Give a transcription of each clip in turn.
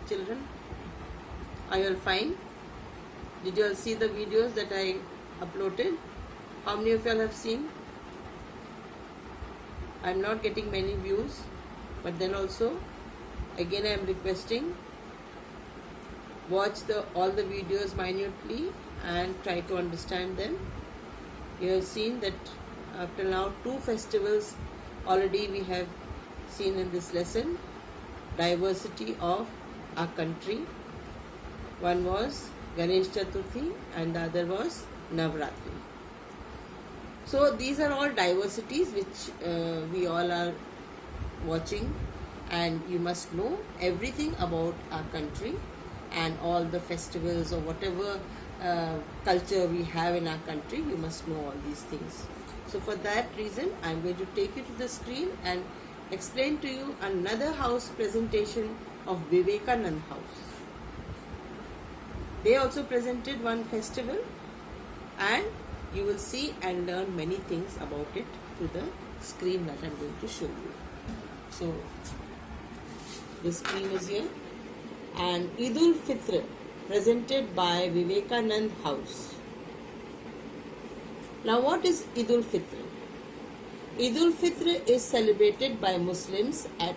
children? Are you all fine? Did you all see the videos that I uploaded? How many of you all have seen? I'm not getting many views, but then also again I am requesting, watch all the videos minutely and try to understand them. You have seen that up till now 2 festivals already we have seen in this lesson. Diversity of our country. One was Ganesh Chaturthi and the other was Navratri. So these are all diversities which we all are watching, and you must know everything about our country and all the festivals or whatever culture we have in our country. You must know all these things. So for that reason, I am going to take you to the screen and explain to you another house presentation of Vivekanand House. They also presented one festival, and you will see and learn many things about it through the screen that I am going to show you. So the screen is here, and Eid-ul-Fitr presented by Vivekanand House. Now what is Eid-ul-Fitr? Eid-ul-Fitr is celebrated by Muslims at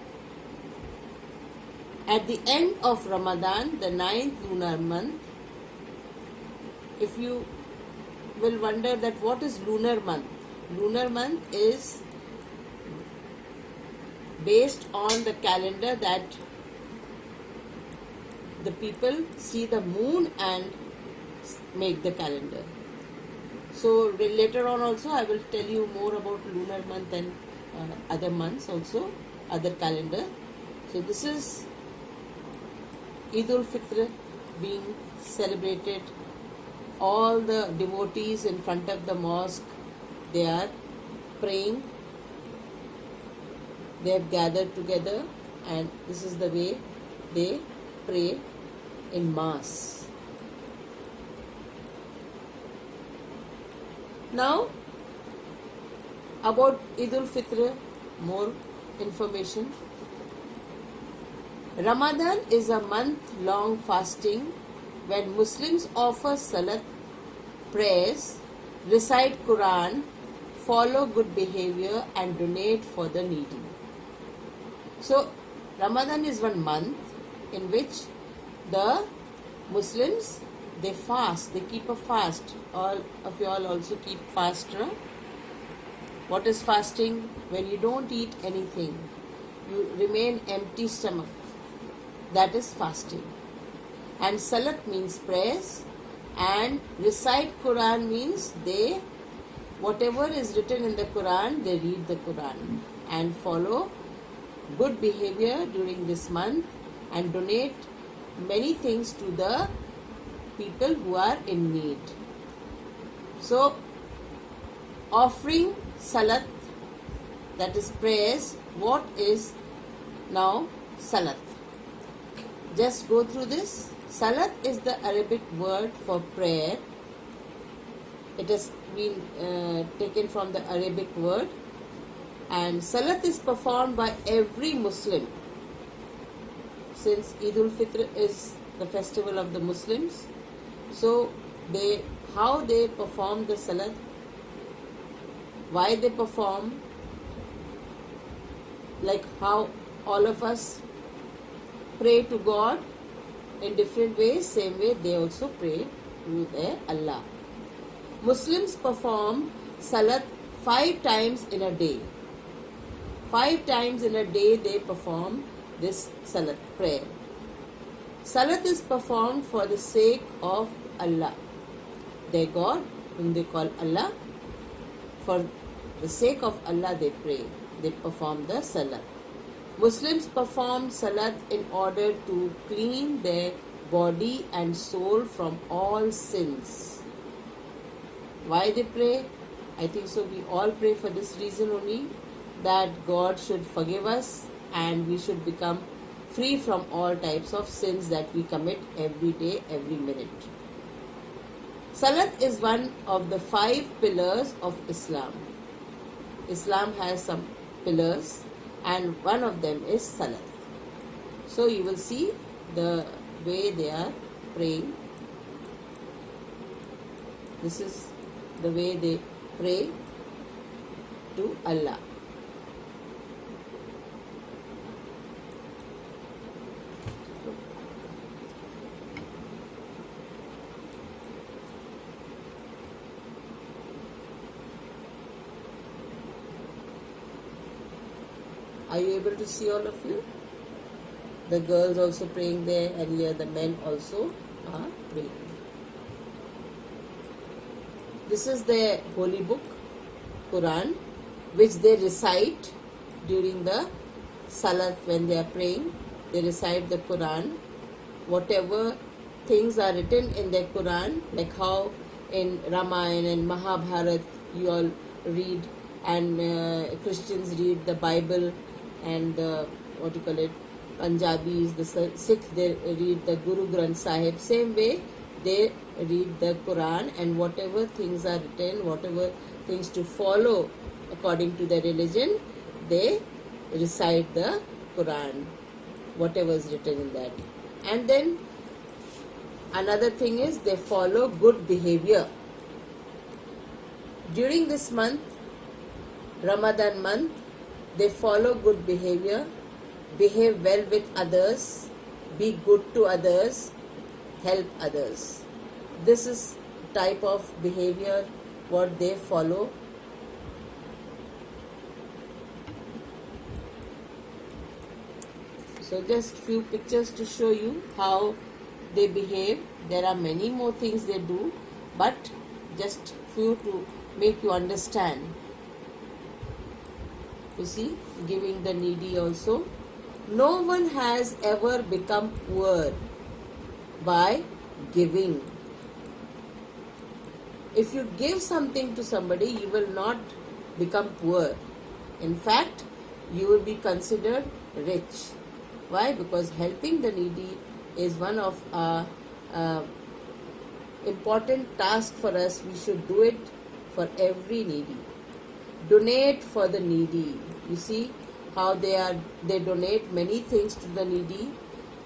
the end of Ramadan, the 9th lunar month. If you will wonder that what is lunar month? Lunar month is based on the calendar that the people see the moon and make the calendar. So later on also I will tell you more about lunar month and other months also, other calendar. So this is Eid-ul-Fitr being celebrated. All the devotees in front of the mosque, they are praying. They have gathered together, and this is the way they pray in mass. Now about Eid-ul-Fitr, more information. Ramadan is a month-long fasting when Muslims offer salat, prayers, recite Quran, follow good behavior and donate for the needy. So Ramadan is one month in which the Muslims, they fast, they keep a fast. All of you all also keep fast, no? What is fasting? When you don't eat anything, you remain empty stomach. That is fasting. And salat means prayers, and recite Quran means whatever is written in the Quran, they read the Quran and follow good behavior during this month and donate many things to the people who are in need. So offering salat, that is prayers. What is now salat? Just go through this. Salat is the Arabic word for prayer. It has been taken from the Arabic word, and salat is performed by every Muslim. Since Eid-ul-Fitr is the festival of the Muslims, so how they perform the salat, why they perform, like how all of us pray to God in different ways, same way they also pray to their Allah. Muslims perform salat 5 times in a day. 5 times in a day they perform this salat prayer. Salat is performed for the sake of Allah, their God, whom they call Allah. For the sake of Allah they pray, they perform the salat. Muslims perform salat in order to clean their body and soul from all sins. Why they pray? I think so we all pray for this reason only, that God should forgive us and we should become free from all types of sins that we commit every day, every minute. Salat is one of the 5 pillars of Islam. Islam has some pillars, and one of them is salat. So you will see the way they are praying. This is the way they pray to Allah. Are you able to see all of you? The girls also praying there, and here the men also are praying. This is their holy book, Quran, which they recite during the Salat when they are praying. They recite the Quran. Whatever things are written in the Quran, like how in Ramayana and Mahabharata you all read, and Christians read the Bible, and what you call it, Punjabis, the Sikhs, they read the Guru Granth Sahib. Same way they read the Quran, and whatever things are written, whatever things to follow according to their religion, they recite the Quran, whatever is written in that. And then another thing is they follow good behavior. During this month, Ramadan month, they follow good behavior, behave well with others, be good to others, help others. This is type of behavior what they follow. So just few pictures to show you how they behave. There are many more things they do, but just few to make you understand. You see, giving the needy also. No one has ever become poor by giving. If you give something to somebody, you will not become poor. In fact, you will be considered rich. Why? Because helping the needy is one of our important tasks for us. We should do it for every needy. Donate for the needy. You see how they donate many things to the needy,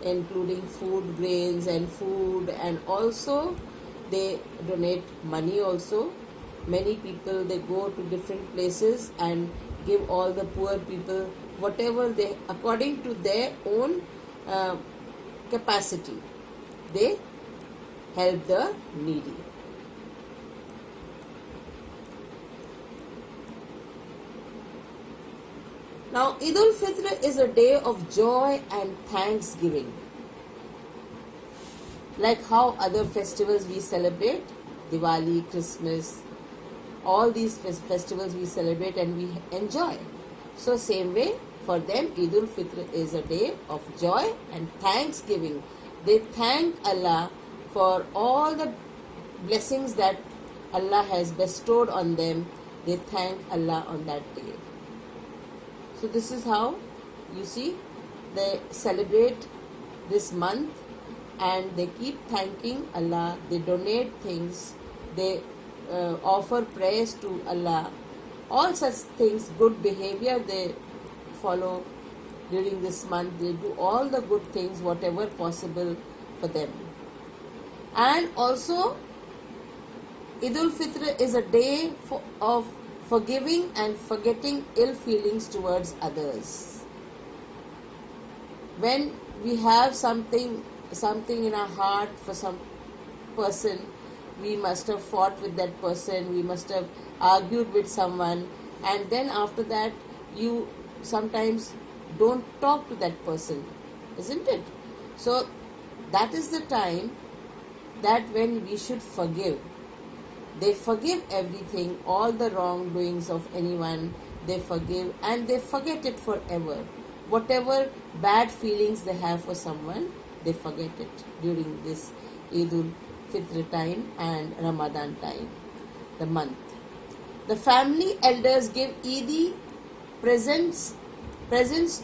including food, grains and food, and also they donate money also. Many people, they go to different places and give all the poor people whatever they, according to their own capacity, they help the needy. Now, Eid al-Fitr is a day of joy and thanksgiving. Like how other festivals we celebrate, Diwali, Christmas, all these festivals we celebrate and we enjoy. So same way, for them, Eid al-Fitr is a day of joy and thanksgiving. They thank Allah for all the blessings that Allah has bestowed on them. They thank Allah on that day. So this is how, you see, they celebrate this month and they keep thanking Allah. They donate things. They offer prayers to Allah. All such things, good behavior they follow during this month. They do all the good things, whatever possible for them. And also, Eid al-Fitr is a day of forgiving and forgetting ill feelings towards others. When we have something in our heart for some person, we must have fought with that person, we must have argued with someone, and then after that you sometimes don't talk to that person, isn't it? So that is the time that when we should forgive. They forgive everything, all the wrongdoings of anyone, they forgive and they forget it forever. Whatever bad feelings they have for someone, they forget it during this Eid al-Fitr time and Ramadan time, the month. The family elders give Eid presents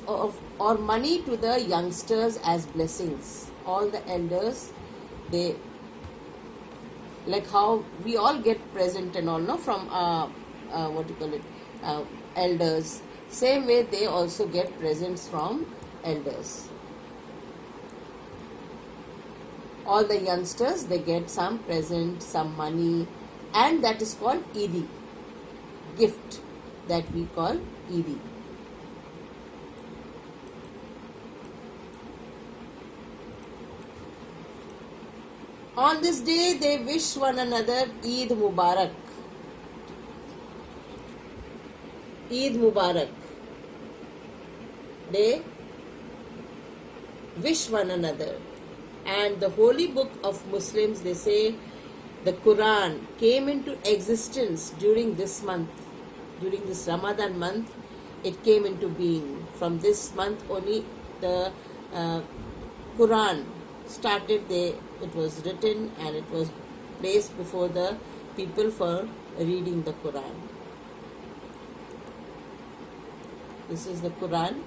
of or money to the youngsters as blessings. All the elders, they, like how we all get present and all, no, from elders. Same way they also get presents from elders. all the youngsters, they get some present, some money, and that is called Eid, gift, that we call Eid. On this day, they wish one another Eid Mubarak. Eid Mubarak. They wish one another. And the holy book of Muslims, they say, the Quran came into existence during this month, during this Ramadan month. It came into being. From this month only the Quran started. It was written and it was placed before the people for reading the Quran. This is the Quran.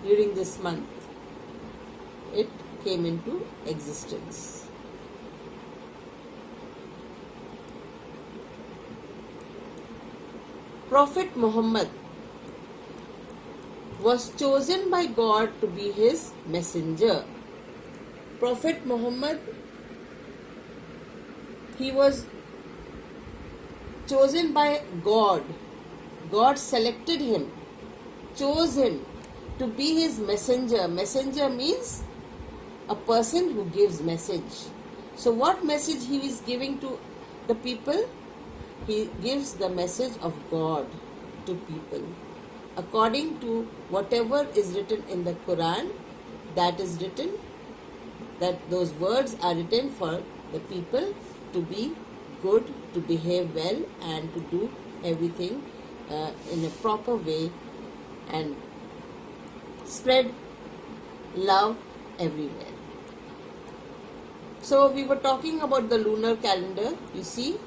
During this month, it came into existence. Prophet Muhammad was chosen by God to be his messenger. Prophet Muhammad, he was chosen by God. God selected him, chose him to be his messenger. Messenger means a person who gives message. So what message he is giving to the people? He gives the message of God to people. According to whatever is written in the Quran, that is written, that those words are written for the people to be good, to behave well, and to do everything in a proper way and spread love everywhere. So we were talking about the lunar calendar. You see,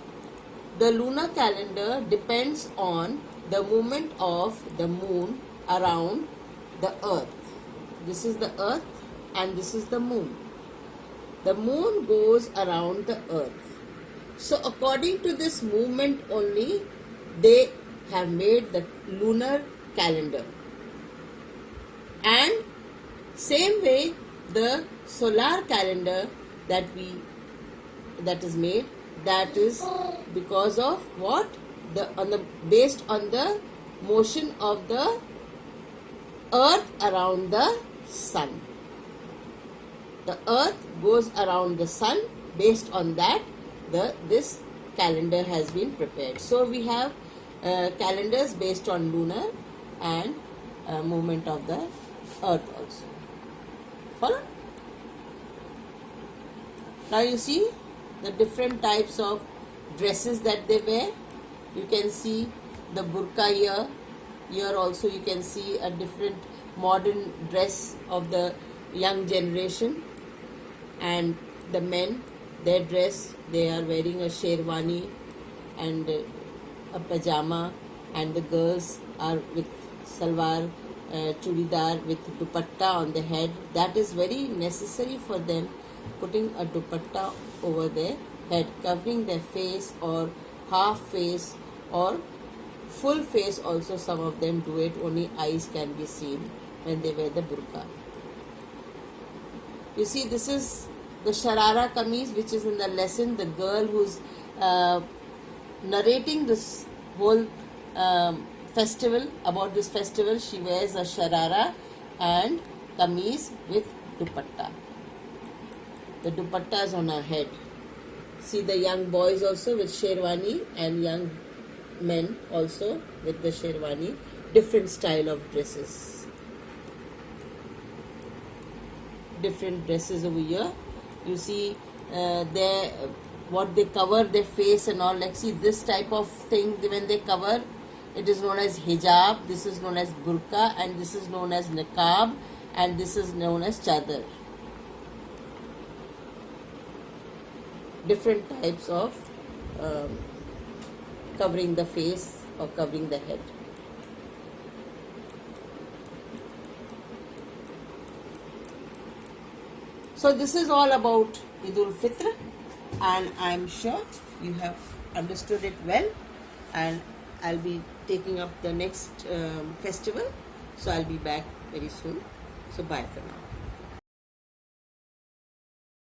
the lunar calendar depends on the movement of the moon around the earth. This is the earth and this is the moon. The moon goes around the earth. So according to this movement only, they have made the lunar calendar. And same way, the solar calendar that is made, that is because of what? Based on the motion of the earth around the sun. The earth goes around the sun. Based on that, this calendar has been prepared. So we have calendars based on lunar and movement of the earth also. Follow? Now you see the different types of dresses that they wear. You can see the burqa here. Here also you can see a different modern dress of the young generation. And the men, their dress, they are wearing a sherwani and a pajama, and the girls are with salwar, chudidar with dupatta on the head. That is very necessary for them, putting a dupatta over their head, covering their face or half face or full face also. Some of them do it, only eyes can be seen when they wear the burqa. You see, this is the Sharara Kameez, which is in the lesson. The girl who's narrating this whole festival, about this festival, she wears a Sharara and Kameez with dupatta. The dupatta is on her head. See the young boys also with sherwani and young men also with the sherwani. Different style of dresses. Different dresses over here. You see what they cover their face and all. Like, see this type of thing when they cover, it is known as hijab, this is known as burqa, and this is known as niqab, and this is known as chadar. Different types of covering the face or covering the head. So this is all about Eid ul-Fitr, and I am sure you have understood it well, and I'll be taking up the next festival, so I'll be back very soon. So bye for now.